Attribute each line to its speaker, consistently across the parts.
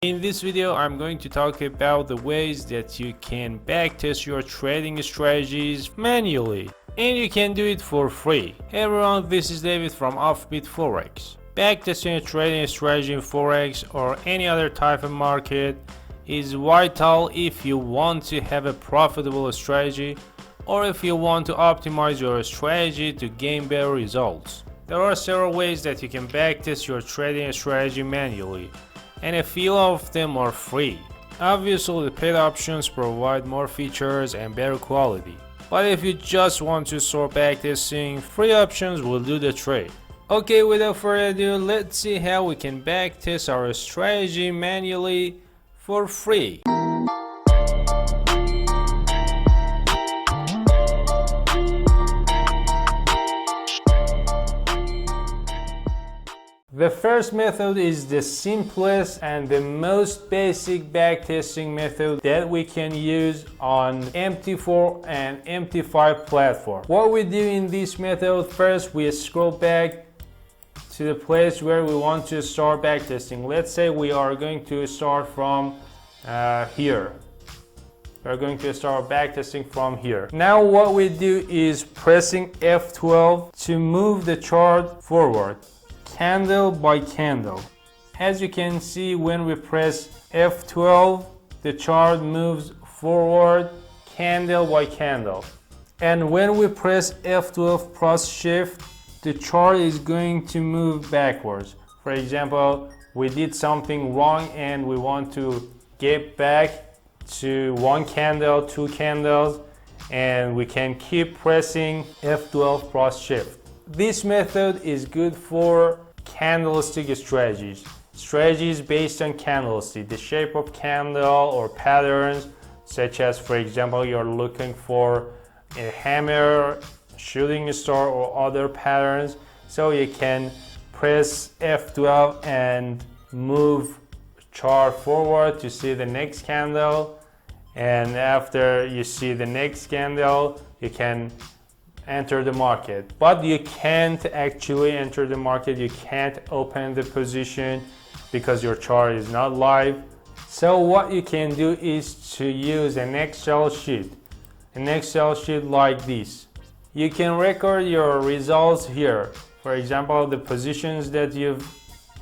Speaker 1: In this video, I'm going to talk about the ways that you can backtest your trading strategies manually, and you can do it for free. Hey everyone, this is David from FXBlue Forex. Backtesting a trading strategy in Forex or any other type of market is vital if you want to have a profitable strategy or if you want to optimize your strategy to gain better results. There are several ways that you can backtest your trading strategy manually, and a few of them are free. Obviously, the paid options provide more features and better quality. But if you just want to start backtesting, free options will do the trick. Okay, without further ado, let's see how we can backtest our strategy manually for free. The first method is the simplest and the most basic backtesting method that we can use on MT4 and MT5 platform. What we do in this method, first we scroll back to the place where we want to start backtesting. Let's say we are going to start from here. We're going to start backtesting from here. Now what we do is pressing F12 to move the chart forward, candle by candle. As you can see, when we press F12, the chart moves forward candle by candle. And when we press F12 plus shift, the chart is going to move backwards. For example, we did something wrong and we want to get back to one candle, two candles, and we can keep pressing F12 plus shift. This method is good for candlestick strategies based on candlestick, the shape of candle or patterns, such as, for example, you're looking for a hammer, shooting star, or other patterns. So you can press F12 and move chart forward to see the next candle, and after you see the next candle, you can enter the market. But you can't actually enter the market, you can't open the position because your chart is not live. So what you can do is to use an Excel sheet like this. You can record your results here. For example, the positions that you've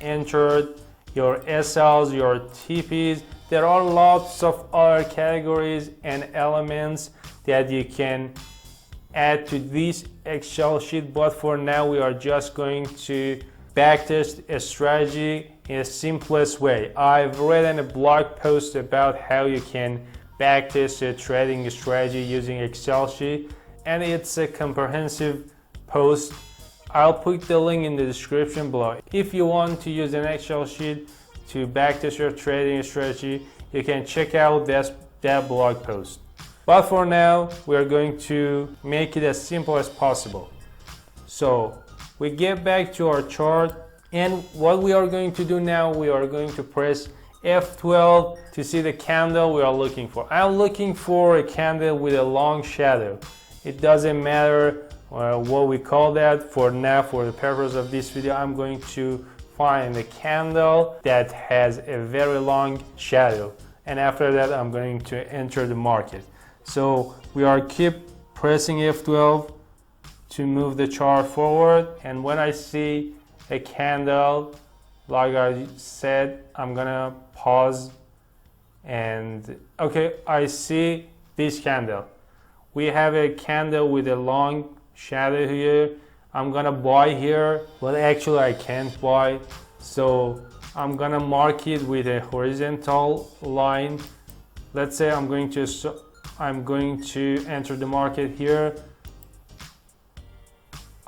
Speaker 1: entered, your SLs, your TPs. There are lots of other categories and elements that you can add to this Excel sheet, but for now we are just going to backtest a strategy in the simplest way. I've written a blog post about how you can backtest a trading strategy using Excel sheet, and it's a comprehensive post. I'll put the link in the description below. If you want to use an Excel sheet to backtest your trading strategy, you can check out that blog post. But for now, we are going to make it as simple as possible. So we get back to our chart, and what we are going to do now, we are going to press F12 to see the candle we are looking for. I'm looking for a candle with a long shadow. It doesn't matter what we call that. For now, for the purpose of this video, I'm going to find a candle that has a very long shadow, and after that I'm going to enter the market. So we are keep pressing F12 to move the chart forward, and when I see a candle, like I said, I'm gonna pause, and okay, I see this candle. We have a candle with a long shadow here. I'm gonna buy here, but actually I can't buy, so I'm gonna mark it with a horizontal line. Let's say I'm going to enter the market here.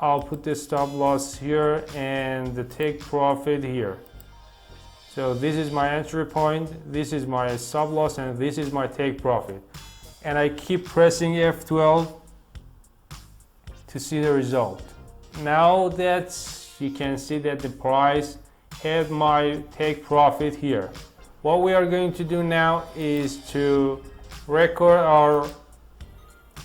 Speaker 1: I'll put the stop loss here and the take profit here. So this is my entry point, this is my stop loss, and this is my take profit. And I keep pressing F12 to see the result. Now that you can see that the price had my take profit here, what we are going to do now is to record our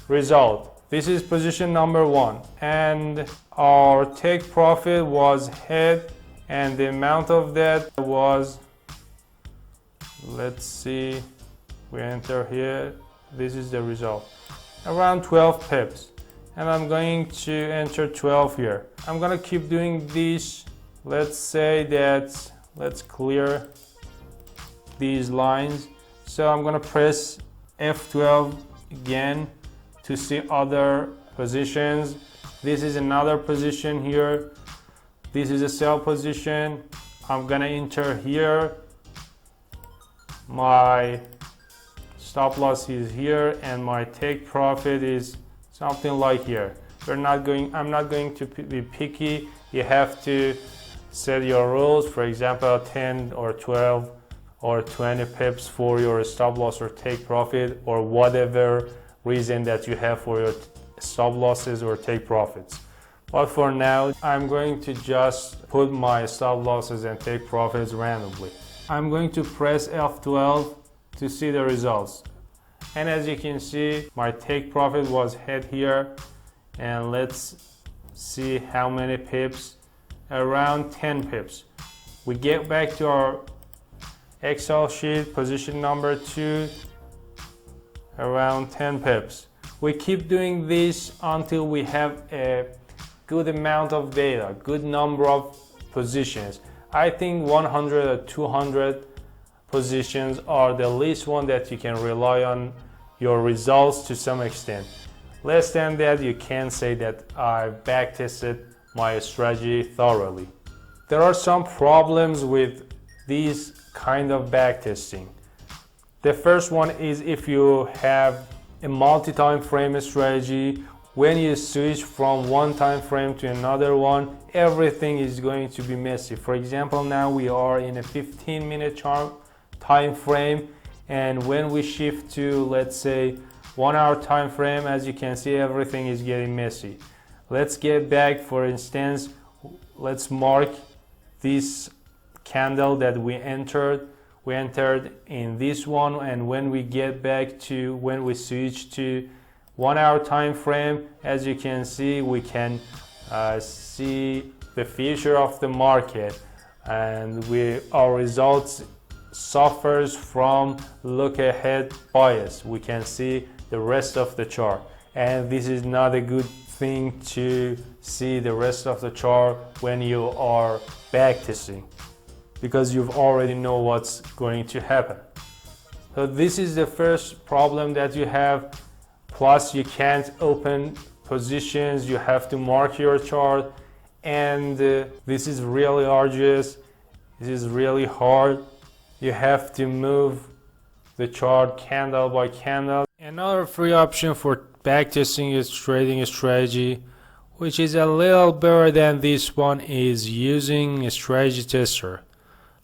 Speaker 1: result. This is position number 1, and our take profit was hit, and the amount of that was Let's see, we enter here, this is the result, around 12 pips, and I'm going to enter 12 here. I'm gonna keep doing this. Let's say that, let's clear these lines. So I'm gonna press F12 again to see other positions. This is another position here. This is a sell position. I'm gonna enter here. My stop loss is here and my take profit is something like here. I'm not going to be picky. You have to set your rules. For example, 10 or 12 or 20 pips for your stop loss or take profit, or whatever reason that you have for your stop losses or take profits. But for now, I'm going to just put my stop losses and take profits randomly. I'm going to press F12 to see the results. And as you can see, my take profit was hit here. And let's see how many pips. Around 10 pips. We get back to our Excel sheet, position number 2, around 10 pips. We keep doing this until we have a good amount of data, good number of positions. I think 100 or 200 positions are the least one that you can rely on your results to some extent. Less than that, you can say that I've backtested my strategy thoroughly. There are some problems with these kind of backtesting. The first one is if you have a multi-time frame strategy, when you switch from one time frame to another one, everything is going to be messy. For example, now we are in a 15-minute time frame, and when we shift to, let's say, 1 hour time frame, as you can see, everything is getting messy. Let's get back, for instance, let's mark this candle that we entered in this one, and when we get back to, when we switch to 1 hour time frame, as you can see, we can see the future of the market, and our results suffers from look ahead bias. We can see the rest of the chart, and this is not a good thing to see the rest of the chart when you are backtesting, because you already know what's going to happen. So this is the first problem that you have. Plus, you can't open positions, you have to mark your chart, and this is really arduous, this is really hard. You have to move the chart candle by candle. Another free option for backtesting is trading strategy, which is a little better than this one, is using a strategy tester.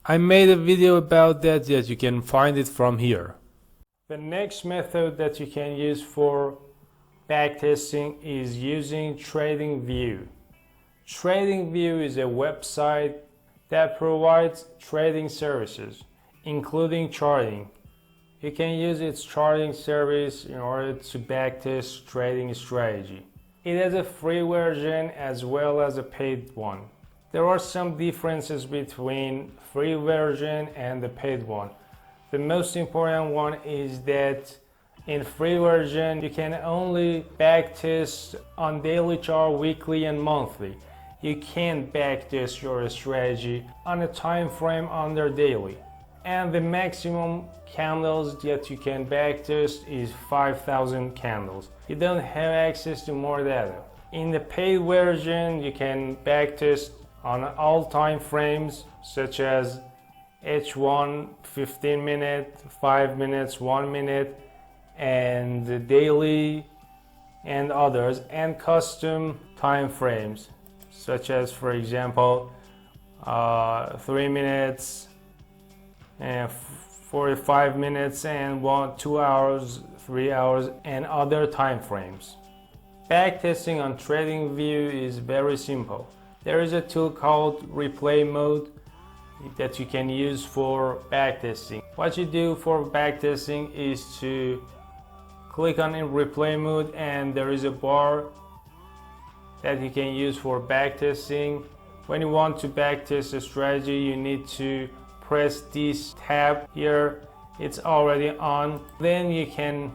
Speaker 1: I made a video about that you can find it from here. The next method that you can use for backtesting is using Tradingview. Tradingview is a website that provides trading services, including charting. You can use its charting service in order to backtest trading strategy. It has a free version as well as a paid one. There are some differences between free version and the paid one. The most important one is that in free version, you can only backtest on daily chart, weekly and monthly. You can't backtest your strategy on a time frame under daily. And the maximum candles that you can backtest is 5,000 candles. You don't have access to more data. In the paid version, you can backtest on all time frames, such as H1, 15 minute, 5 minutes, 1 minute, and the daily and others, and custom time frames, such as, for example, 3 minutes and 45 minutes and 2 hours, 3 hours, and other time frames. Backtesting on Tradingview is very simple. There is a tool called replay mode that you can use for backtesting. What you do for backtesting is to click on in replay mode, and there is a bar that you can use for backtesting. When you want to backtest a strategy, you need to press this tab here it's already on. Then you can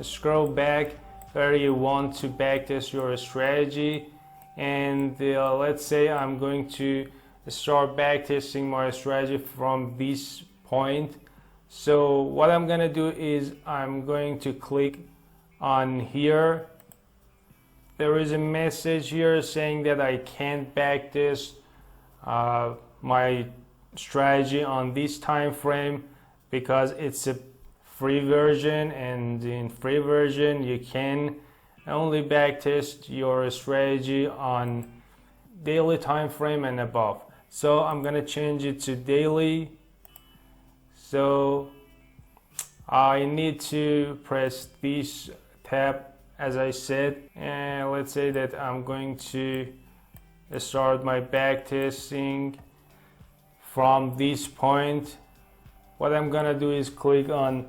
Speaker 1: scroll back where you want to backtest your strategy, and let's say I'm going to start backtesting my strategy from this point. So what I'm gonna do is I'm going to click on here. There is a message here saying that I can't backtest my strategy on this time frame because it's a free version, and in free version you can only backtest your strategy on daily time frame and above. So I'm gonna change it to daily. So I need to press this tab as I said, and let's say that I'm going to start my backtesting from this point. What I'm gonna do is click on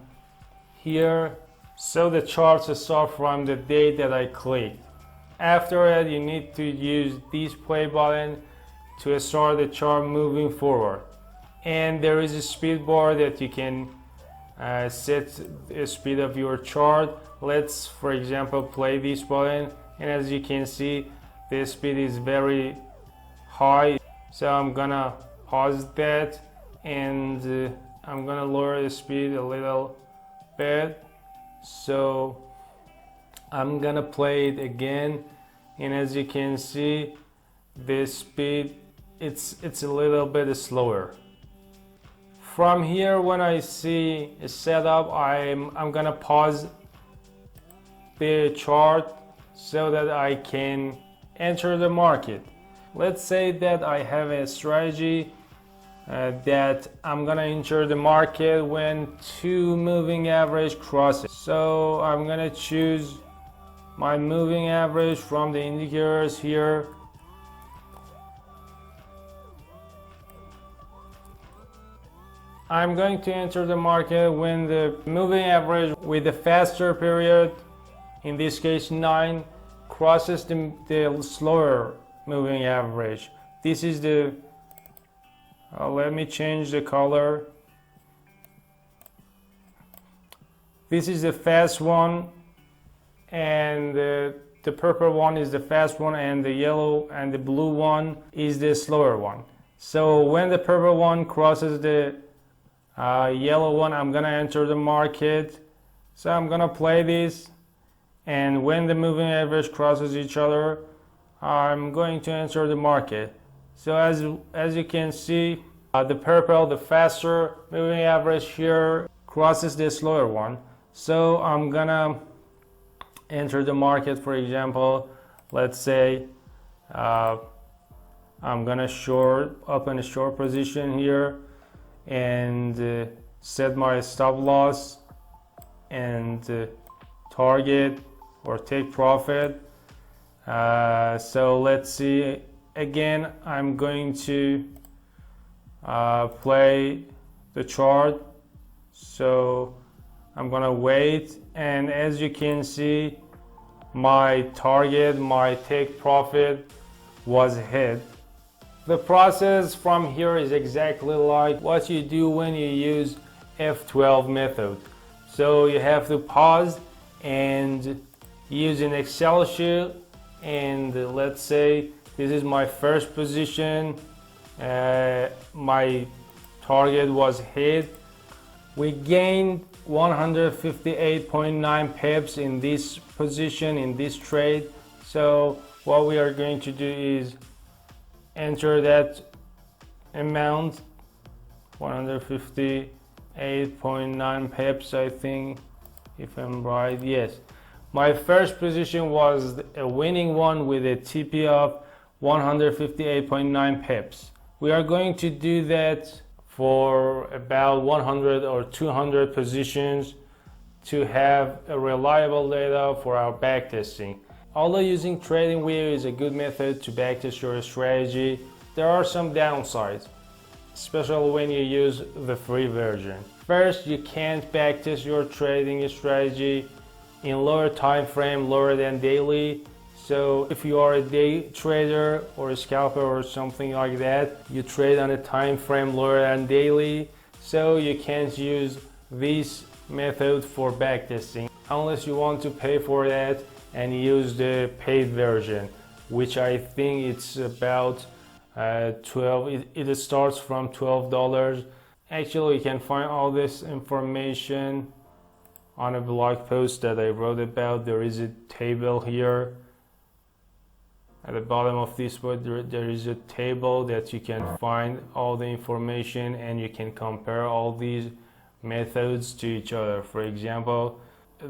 Speaker 1: here, so the charts start from the date that I clicked. After that, you need to use this play button to start the chart moving forward. And there is a speed bar that you can set the speed of your chart. Let's, for example, play this button, and as you can see, the speed is very high. So I'm gonna pause that, and I'm gonna lower the speed a little bit. So I'm gonna play it again, and as you can see, the speed it's a little bit slower. From here, when I see a setup, I'm gonna pause the chart so that I can enter the market. Let's say that I have a strategy that I'm gonna enter the market when 2 moving average crosses. So I'm gonna choose my moving average from the indicators here. I'm going to enter the market when the moving average with a faster period, in this case 9, crosses the slower moving average. This is the let me change the color. This is the fast one, and the purple one is the fast one, and the yellow and the blue one is the slower one. So when the purple one crosses the yellow one, I'm gonna enter the market. So I'm gonna play this, and when the moving average crosses each other, I'm going to enter the market. So as you can see, the purple, the faster moving average here, crosses the slower one. So I'm gonna enter the market. For example, let's say I'm gonna open a short position here, and set my stop loss and target or take profit. So let's see, again I'm going to play the chart. So I'm gonna wait, and as you can see, my target, my take profit was hit. The process from here is exactly like what you do when you use F12 method. So you have to pause and use an Excel sheet, and let's say this is my first position. My target was hit. We gained 158.9 pips in this position, in this trade. So what we are going to do is enter that amount, 158.9 pips, I think, if I'm right. Yes, my first position was a winning one with a TP of 158.9 pips. We are going to do that for about 100 or 200 positions to have a reliable data for our backtesting. Although using Tradingview is a good method to backtest your strategy, there are some downsides, especially when you use the free version. First, you can't backtest your trading strategy in lower time frame, lower than daily. So if you are a day trader or a scalper or something like that, you trade on a time frame lower than daily, so you can't use this method for backtesting unless you want to pay for that and use the paid version, which I think it's about 12. It starts from $12. Actually, you can find all this information on a blog post that I wrote about. There is a table here at the bottom of this book. There is a table that you can find all the information, and you can compare all these methods to each other. For example,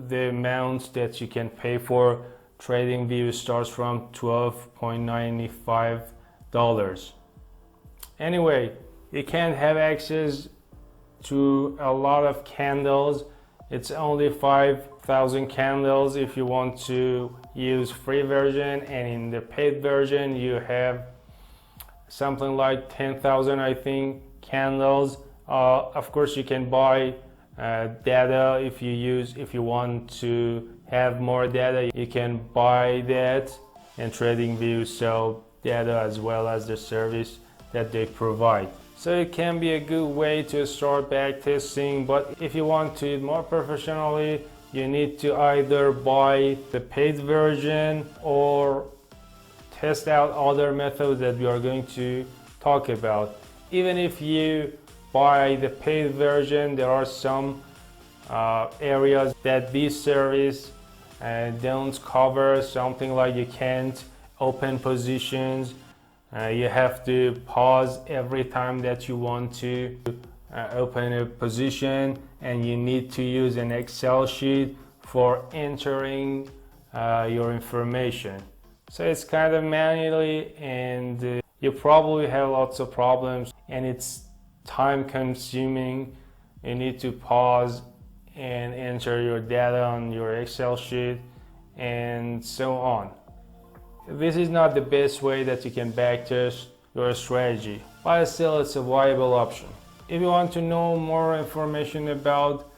Speaker 1: the amount that you can pay for Tradingview starts from $12.95. Anyway, you can't have access to a lot of candles. It's only 5,000 candles if you want to use free version, and in the paid version you have something like 10,000, I think, candles. Of course, you can buy data if you want to have more data. You can buy that, and Tradingview sell data as well as the service that they provide. So it can be a good way to start backtesting, but if you want to do it more professionally, you need to either buy the paid version or test out other methods that we are going to talk about. Even if you buy the paid version, there are some areas that this service don't cover. Something like you can't open positions. You have to pause every time that you want to open a position, and you need to use an Excel sheet for entering your information. So it's kind of manually, and you probably have lots of problems, and it's time consuming. You need to pause and enter your data on your Excel sheet and so on. This is not the best way that you can backtest your strategy, but still it's a viable option. If you want to know more information about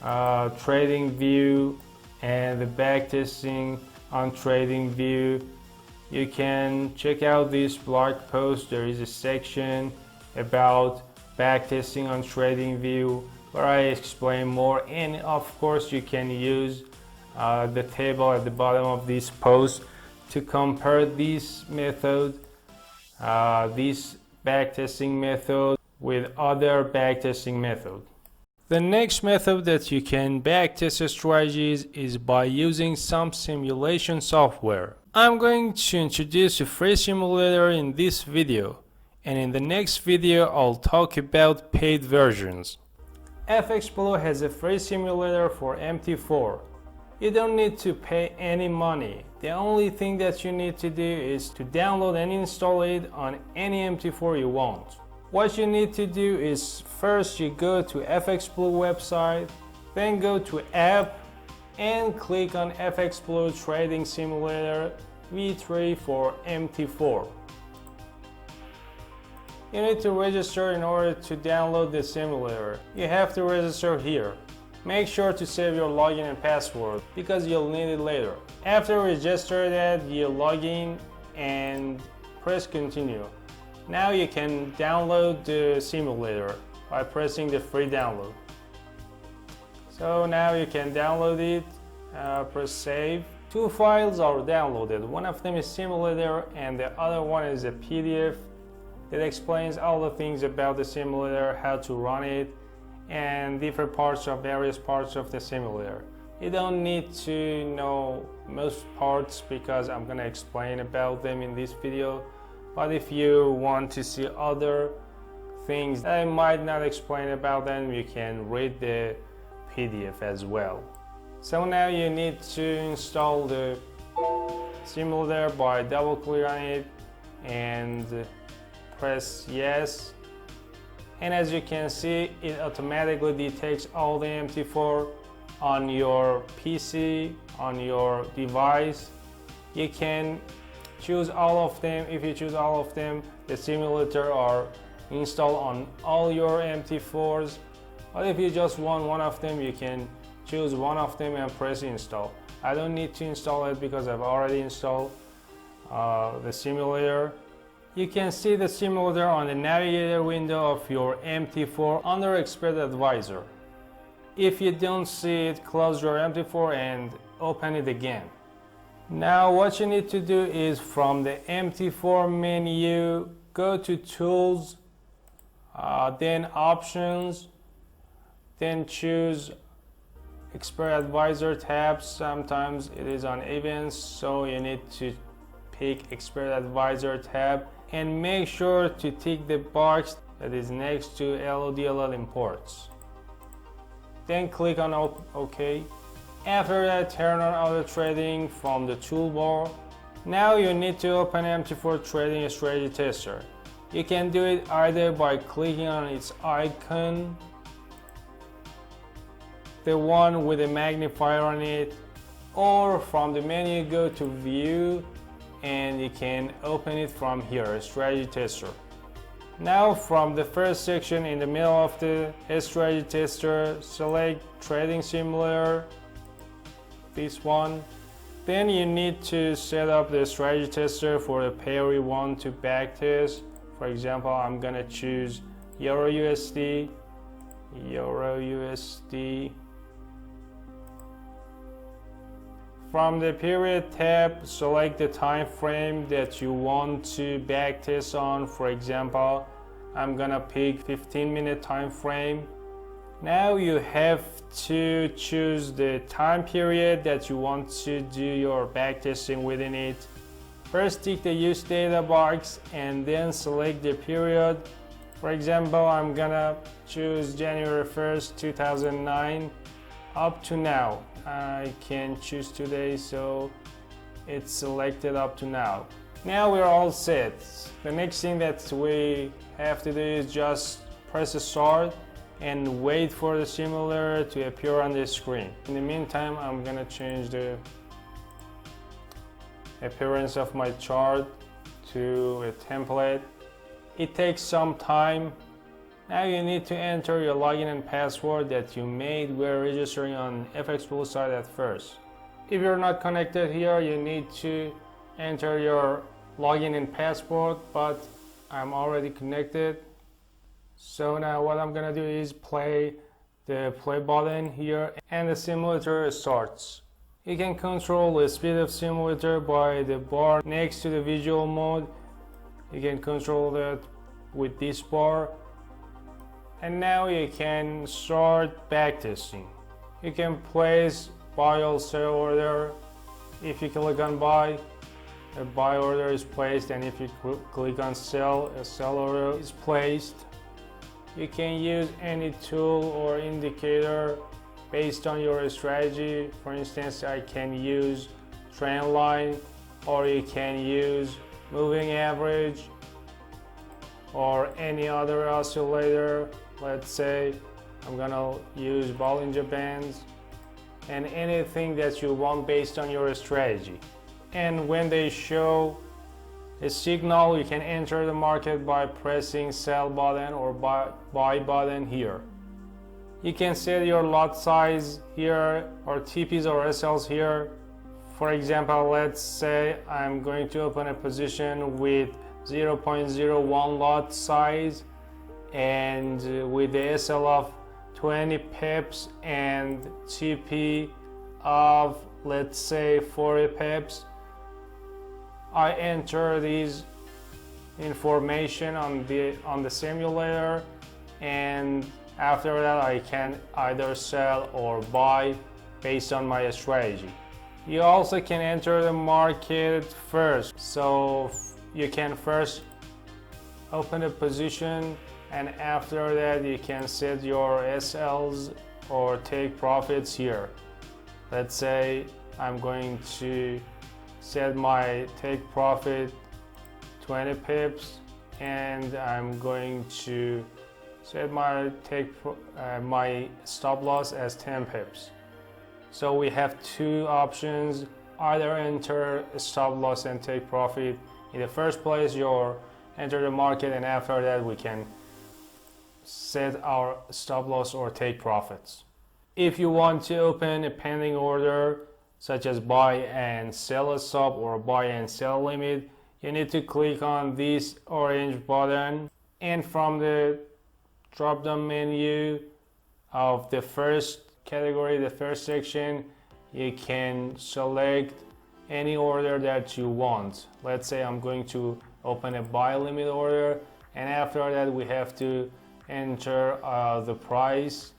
Speaker 1: Tradingview and the backtesting on Tradingview, you can check out this blog post. There is a section about backtesting on Tradingview where I explain more, and of course you can use the table at the bottom of this post to compare this method, this backtesting method, with other backtesting methods. The next method that you can backtest strategies is by using some simulation software. I'm going to introduce a free simulator in this video, and in the next video I'll talk about paid versions. FXBlue has a free simulator for MT4. You don't need to pay any money. The only thing that you need to do is to download and install it on any MT4 you want. What you need to do is first you go to FXBlue website, then go to app and click on FXBlue Trading Simulator V3 for MT4. You need to register in order to download the simulator. You have to register here. Make sure to save your login and password because you'll need it later. After register that, you log in and press continue. Now you can download the simulator by pressing the free download. So now you can download it, press save. Two files are downloaded. One of them is simulator and the other one is a PDF that explains all the things about the simulator, how to run it, and different parts of various parts of the simulator. You don't need to know most parts because I'm going to explain about them in this video, but if you want to see other things that I might not explain about them, you can read the PDF as well. So now you need to install the simulator by double click on it and press yes. And as you can see, it automatically detects all the MT4 on your PC, on your device. You can choose all of them. If you choose all of them, the simulator are installed on all your MT4s. But if you just want one of them, you can choose one of them and press install. I don't need to install it because I've already installed the simulator. You can see the simulator on the navigator window of your MT4 under Expert Advisor. If you don't see it, close your MT4 and open it again. Now what you need to do is from the MT4 menu, go to Tools, then Options, then choose Expert Advisor tab. Sometimes it is on Events, so you need to pick Expert Advisor tab and make sure to tick the box that is next to LODLL imports. Then click on OK. After that, turn on auto trading from the toolbar. Now you need to open MT4 Trading Strategy Tester. You can do it either by clicking on its icon, the one with a magnifier on it, or from the menu go to View and you can open it from here, Strategy Tester. Now from the first section in the middle of the Strategy Tester, select Trading Simulator, this one. Then you need to set up the Strategy Tester for the pair you want to backtest. For example, I'm gonna choose Euro USD. From the period tab, select the time frame that you want to backtest on. For example, I'm gonna pick 15-minute time frame. Now you have to choose the time period that you want to do your backtesting within it. First tick the Use Data box and then select the period. For example, I'm gonna choose January 1st, 2009 up to now. I can choose today, so it's selected up to now. Now we're all set. The next thing that we have to do is just press start and wait for the simulator to appear on the screen. In the meantime, I'm gonna change the appearance of my chart to a template. It takes some time. Now you need to enter your login and password that you made when registering on FXBlue site at first. If you're not connected here, you need to enter your login and password, but I'm already connected. So now what I'm gonna do is play the play button here and the simulator starts. You can control the speed of simulator by the bar next to the visual mode. You can control that with this bar. And now you can start backtesting. You can place buy or sell order. If you click on buy, a buy order is placed, and if you click on sell, a sell order is placed. You can use any tool or indicator based on your strategy. For instance, I can use trend line, or you can use moving average or any other oscillator. Let's say I'm gonna use Bollinger Bands, and anything that you want based on your strategy. And when they show a signal, you can enter the market by pressing sell button or buy button here. You can set your lot size here, or TPs or SLs here. For example, let's say I'm going to open a position with 0.01 lot size and with the SL of 20 pips and TP of, let's say, 40 pips. I enter these information on the simulator, and after that I can either sell or buy based on my strategy. You also can enter the market first, so you can first open a position, and after that you can set your SLs or take profits here. Let's say I'm going to set my take profit 20 pips, and I'm going to set my my stop loss as 10 pips. So we have two options: either enter stop loss and take profit. In the first place, you enter the market, and after that we can set our stop loss or take profits. If you want to open a pending order, such as buy and sell a stop or buy and sell limit, you need to click on this orange button, and from the drop down menu of the first category, the first section, you can select any order that you want. Let's say I'm going to open a buy limit order, and after that we have to enter the price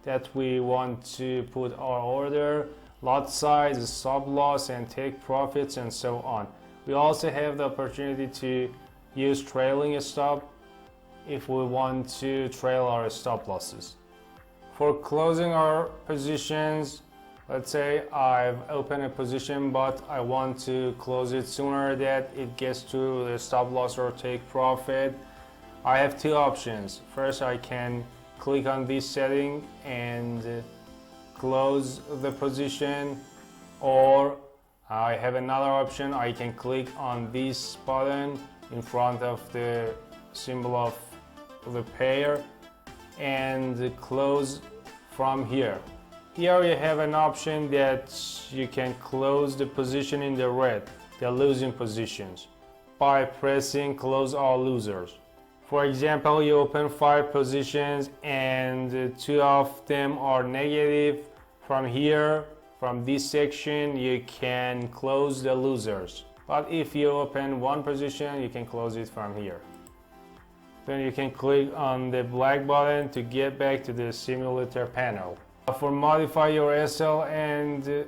Speaker 1: that we want to put our order, lot size, stop loss, and take profits, and so on. We also have the opportunity to use trailing stop if we want to trail our stop losses. For closing our positions, let's say I've opened a position but I want to close it sooner that it gets to the stop loss or take profit. I have two options. First, I can click on this setting and close the position, or I have another option. I can click on this button in front of the symbol of the pair and close from here. Here you have an option that you can close the position in the red, the losing positions, by pressing close all losers. For example, you open 5 positions and 2 of them are negative. From here, from this section, you can close the losers. But if you open 1 position, you can close it from here. Then you can click on the black button to get back to the simulator panel. For modify your SL and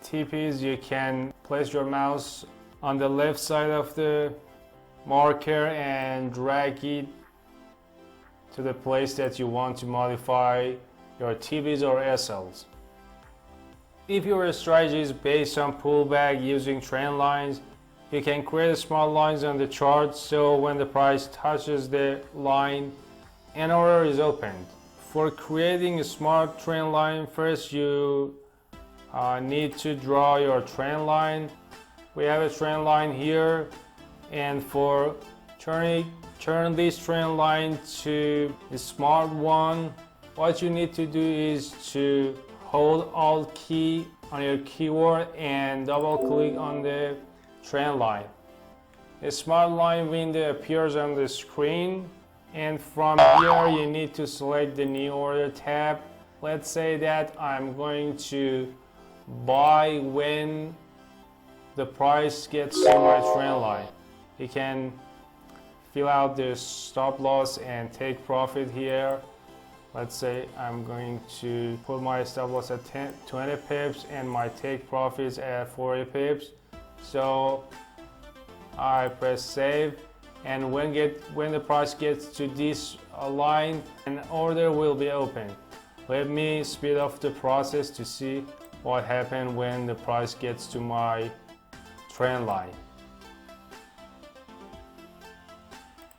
Speaker 1: TPs, you can place your mouse on the left side of the marker and drag it to the place that you want to modify your TPs or SLs. If your strategy is based on pullback using trend lines, you can create small lines on the chart so when the price touches the line, an order is opened. For creating a smart trend line, first you need to draw your trend line. We have a trend line here, and for turn this trend line to a smart one, what you need to do is to hold Alt key on your keyboard and double click on the trend line. A smart line window appears on the screen, and from here you need to select the new order tab. Let's say that I'm going to buy when the price gets to my trend line. You can fill out the stop loss and take profit here. Let's say I'm going to put my stop loss at 20 pips and my take profits at 40 pips. So I press save, and when the price gets to this line, an order will be open. Let me speed up the process to see what happened when the price gets to my trend line.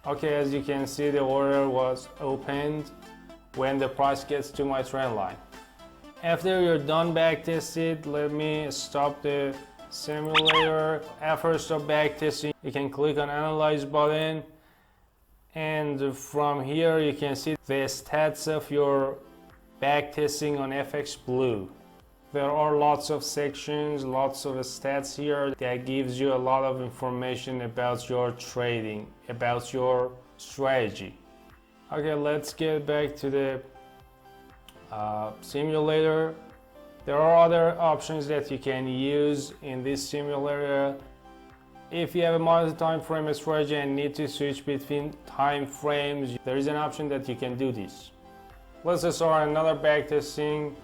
Speaker 1: Okay, as you can see, the order was opened when the price gets to my trend line. After you're done backtesting, let me stop the simulator. After stop backtesting, you can click on analyze button, and from here you can see the stats of your backtesting on FXBlue. There are lots of sections, lots of stats here that gives you a lot of information about your trading, about your strategy. Okay, let's get back to the simulator. There are other options that you can use in this simulator. If you have a multi-time frame strategy and need to switch between time frames, there is an option that you can do this. Let's start another backtesting,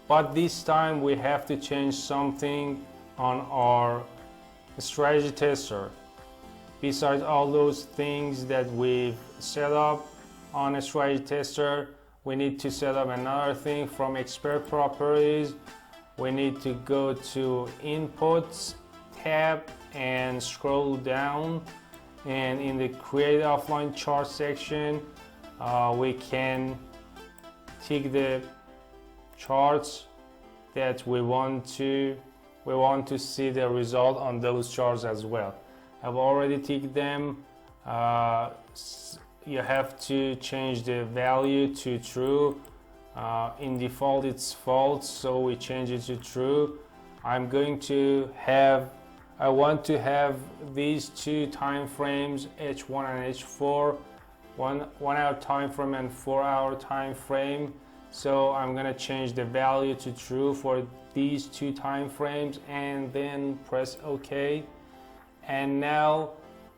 Speaker 1: but this time we have to change something on our strategy tester. Besides all those things that we've set up on a strategy tester, we need to set up another thing from expert properties. We need to go to inputs tab and scroll down, and in the create offline chart section we can tick the charts that we want to see the result on those charts as well. I've already ticked them. You have to change the value to true. In default it's false, so we change it to true. I want to have these two time frames, H1 and H4, 1 hour time frame and 4 hour time frame. So I'm gonna change the value to true for these 2 time frames and then press OK. And now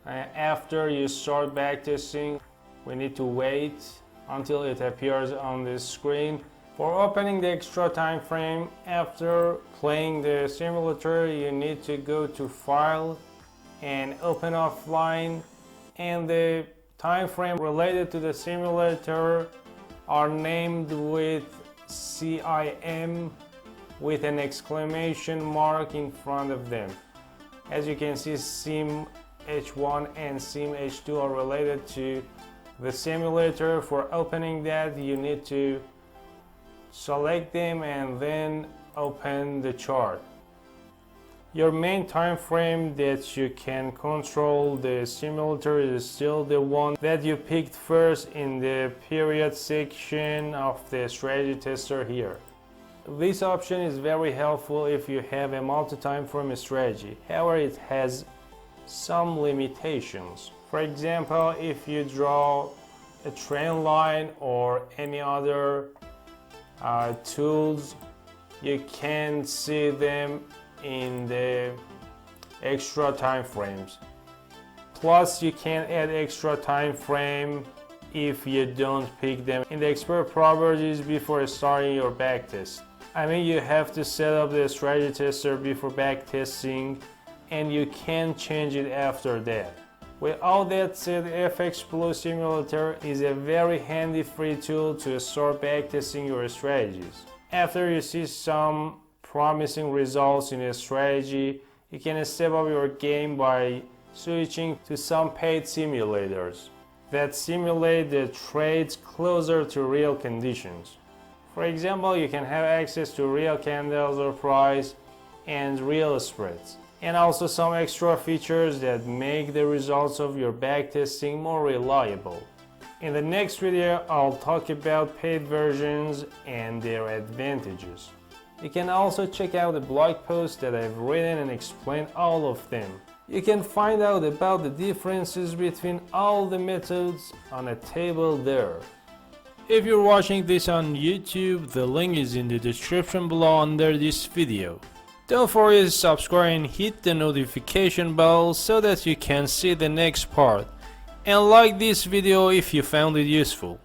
Speaker 1: after you start backtesting, we need to wait until it appears on the screen. For opening the extra time frame, after playing the simulator, you need to go to File and Open Offline, and the time frame related to the simulator are named with CIM with an exclamation mark in front of them. As you can see, Sim H1 and Sim H2 are related to the simulator. For opening that, you need to select them and then open the chart. Your main time frame that you can control the simulator is still the one that you picked first in the period section of the strategy tester here. This option is very helpful if you have a multi-time frame strategy. However, it has some limitations. For example, if you draw a trend line or any other tools, you can see them in the extra time frames. Plus, you can add extra time frame if you don't pick them in the expert properties before starting your backtest. I mean, you have to set up the strategy tester before backtesting, and you can change it after that. With all that said, FXBlue Simulator is a very handy free tool to start backtesting your strategies. After you see some promising results in a strategy, you can step up your game by switching to some paid simulators that simulate the trades closer to real conditions. For example, you can have access to real candles or price and real spreads, and also some extra features that make the results of your backtesting more reliable. In the next video, I'll talk about paid versions and their advantages. You can also check out the blog post that I've written and explain all of them. You can find out about the differences between all the methods on a table there. If you're watching this on YouTube, the link is in the description below under this video. Don't forget to subscribe and hit the notification bell so that you can see the next part. And like this video if you found it useful.